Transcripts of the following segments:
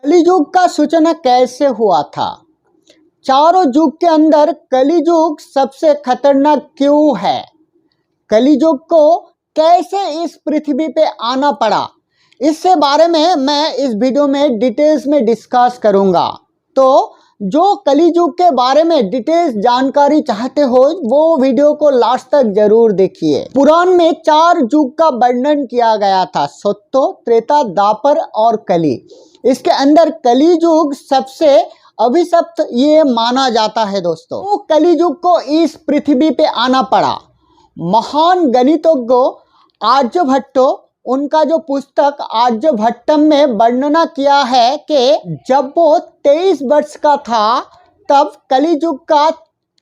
कलियुग का सूचना कैसे हुआ था? चारों युग के अंदर कलियुग सबसे खतरनाक क्यों है? कलियुग को कैसे इस पृथ्वी पे आना पड़ा? इससे बारे में मैं इस वीडियो में डिटेल्स में डिस्कस करूंगा। तो जो कलियुग के बारे में डिटेल्स जानकारी चाहते हो वो वीडियो को लास्ट तक जरूर देखिए। पुराण में 4 युग का वर्णन किया गया था, सत्य, त्रेता, द्वापर और कली। इसके अंदर कलियुग सबसे अभिशप्त ये माना जाता है दोस्तों। तो कलियुग को इस पृथ्वी पे आना पड़ा। महान गणितज्ञ आर्यभट्ट, उनका जो पुस्तक आर्यभट्टम में वर्णना किया है कि जब वो 23 वर्ष का था तब कलियुग का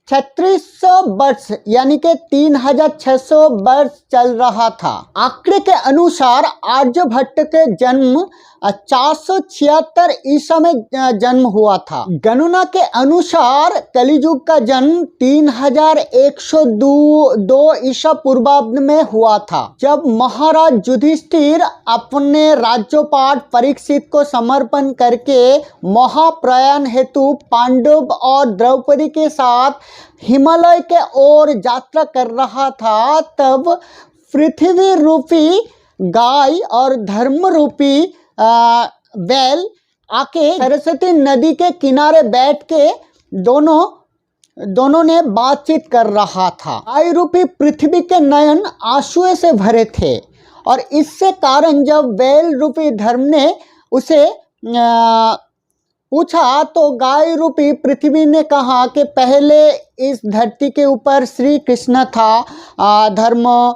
3600 वर्ष यानी कि 3600 वर्ष चल रहा था। आंकड़े के अनुसार आर्यभट्ट के जन्म 476 ईसा में जन्म हुआ था। गणना के अनुसार कलियुग का जन्म 3102 ईसा पूर्वाब्द में हुआ था, जब महाराज युधिष्ठिर अपने राज्यपाट परीक्षित को समर्पण करके महाप्रयाण हेतु पांडव और द्रौपदी के साथ हिमालय के ओर यात्रा कर रहा था। तब पृथ्वी रूपी गाय और धर्म रूपी बैल आके सरस्वती नदी के किनारे बैठ के दोनों ने बातचीत कर रहा था। गाय रूपी पृथ्वी के नयन आंसुओं से भरे थे और इससे कारण जब बैल रूपी धर्म ने उसे पूछा तो गाय रूपी पृथ्वी ने कहा कि पहले इस धरती के ऊपर श्री कृष्ण था। धर्म,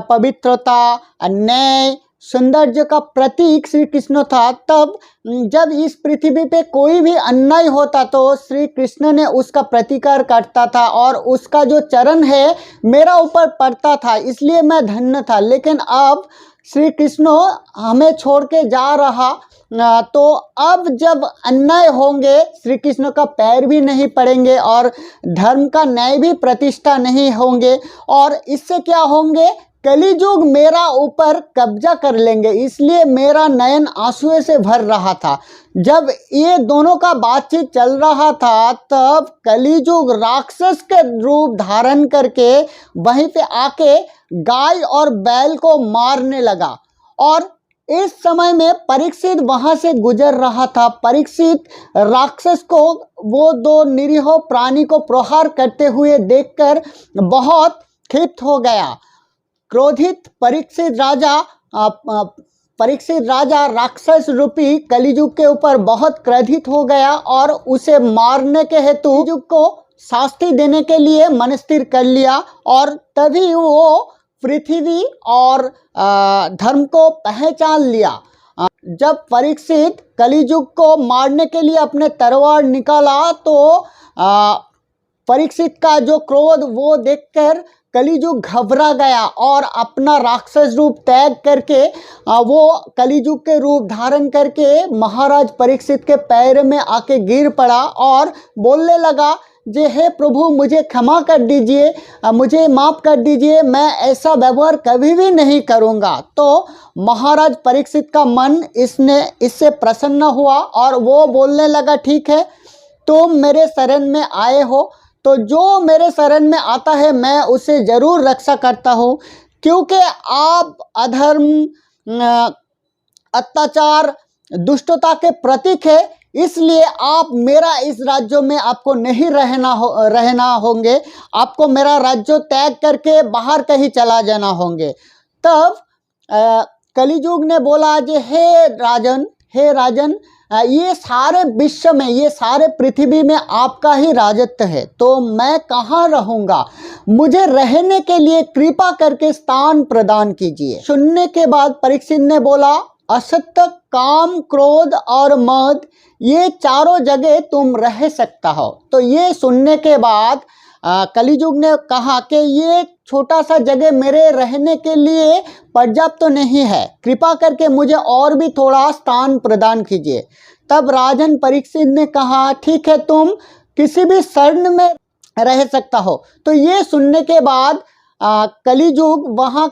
पवित्रता, न्याय, सौंदर्य का प्रतीक श्री कृष्ण था। तब जब इस पृथ्वी पे कोई भी अन्याय होता तो श्री कृष्ण ने उसका प्रतिकार करता था और उसका जो चरण है मेरा ऊपर पड़ता था, इसलिए मैं धन्य था। लेकिन अब श्री कृष्ण हमें छोड़ के जा रहा, तो अब जब अन्याय होंगे श्री कृष्ण का पैर भी नहीं पड़ेंगे और धर्म का न्याय भी प्रतिष्ठा नहीं होंगे और इससे क्या होंगे, कलियुग मेरा ऊपर कब्जा कर लेंगे। इसलिए मेरा नयन आंसुओं से भर रहा था। जब ये दोनों का बातचीत चल रहा था तब कलियुग राक्षस के रूप धारण करके वहीं पे आके गाय और बैल को मारने लगा। और इस समय में परीक्षित वहां से गुजर रहा था। परीक्षित राक्षस को, वो 2 निरीह प्राणी को प्रहार करते हुए देखकर बहुत क्षिप्त हो गया। क्रोधित परीक्षित राजा राक्षस रूपी कलियुग के ऊपर बहुत क्रोधित हो गया और उसे मारने के हेतु कलियुग को शास्ति देने के लिए मन स्थिर कर लिया। और तभी वो पृथ्वी और धर्म को पहचान लिया। जब परीक्षित कलियुग को मारने के लिए अपने तलवार निकाला तो परीक्षित का जो क्रोध वो देखकर कलियुग घबरा गया और अपना राक्षस रूप त्याग करके वो कलियुग के रूप धारण करके महाराज परीक्षित के पैर में आके गिर पड़ा और बोलने लगा, जे हे प्रभु मुझे क्षमा कर दीजिए, मुझे माफ़ कर दीजिए, मैं ऐसा व्यवहार कभी भी नहीं करूँगा। तो महाराज परीक्षित का मन इससे प्रसन्न हुआ और वो बोलने लगा, ठीक है तुम मेरे शरण में आए हो तो जो मेरे शरण में आता है मैं उसे ज़रूर रक्षा करता हूँ, क्योंकि आप अधर्म, अत्याचार, दुष्टता के प्रतीक है, इसलिए आप मेरा इस राज्य में आपको नहीं रहना होंगे, आपको मेरा राज्य त्याग करके बाहर कहीं चला जाना होंगे। तब कलियुग ने बोला, जे हे राजन, ये सारे विश्व में, ये सारे पृथ्वी में आपका ही राजत्व है, तो मैं कहाँ रहूँगा, मुझे रहने के लिए कृपा करके स्थान प्रदान कीजिए। सुनने के बाद परीक्षित ने बोला, असत्य, काम, क्रोध और मद, ये चारों जगह तुम रह सकता हो। तो ये सुनने के बाद कलियुग ने कहा कि ये छोटा सा जगह मेरे रहने के लिए पर्याप्त तो नहीं है, कृपा करके मुझे और भी थोड़ा स्थान प्रदान कीजिए। तब राजन परीक्षित ने कहा, ठीक है तुम किसी भी शरण में रह सकता हो। तो ये सुनने के बाद कलियुग वहाँ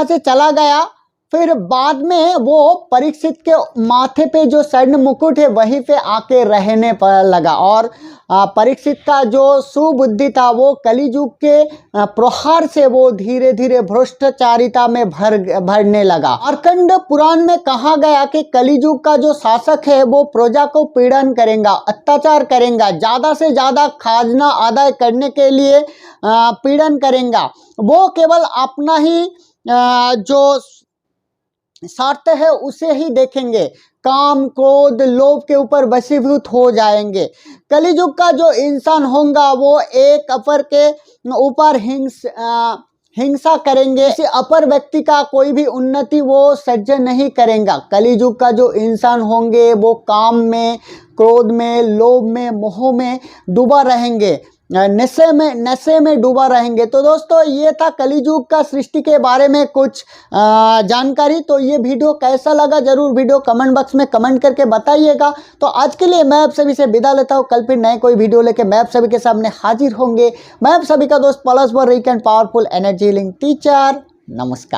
से चला गया फिर बाद में वो परीक्षित के माथे पे जो स्वर्ण मुकुट है वहीं पे आके रहने पर लगा। और परीक्षित का जो सुबुद्धि था वो कलियुग के प्रहार से वो धीरे धीरे भ्रष्टाचारिता में भरने लगा। मार्कंड पुराण में कहा गया कि कलियुग का जो शासक है वो प्रजा को पीड़न करेगा, अत्याचार करेगा, ज़्यादा से ज़्यादा खाजना अदा करने के लिए पीड़न करेगा। वो केवल अपना ही जो स्वार्थ है उसे ही देखेंगे, काम क्रोध लोभ के ऊपर वशीभूत हो जाएंगे। कलियुग का जो इंसान होगा वो एक अपर के ऊपर हिंसा करेंगे, किसी अपर व्यक्ति का कोई भी उन्नति वो सह्य नहीं करेगा। कलियुग का जो इंसान होंगे वो काम में, क्रोध में, लोभ में, मोह में डूबा रहेंगे, नशे में डूबा रहेंगे। तो दोस्तों ये था कलियुग का सृष्टि के बारे में कुछ जानकारी। तो ये वीडियो कैसा लगा जरूर वीडियो कमेंट बॉक्स में कमेंट करके बताइएगा। तो आज के लिए मैं आप सभी से विदा लेता हूँ, कल फिर नए कोई वीडियो लेके मैं आप सभी के सामने हाजिर होंगे। मैं आप सभी का दोस्त plus were rig and powerful energy link teacher. नमस्कार।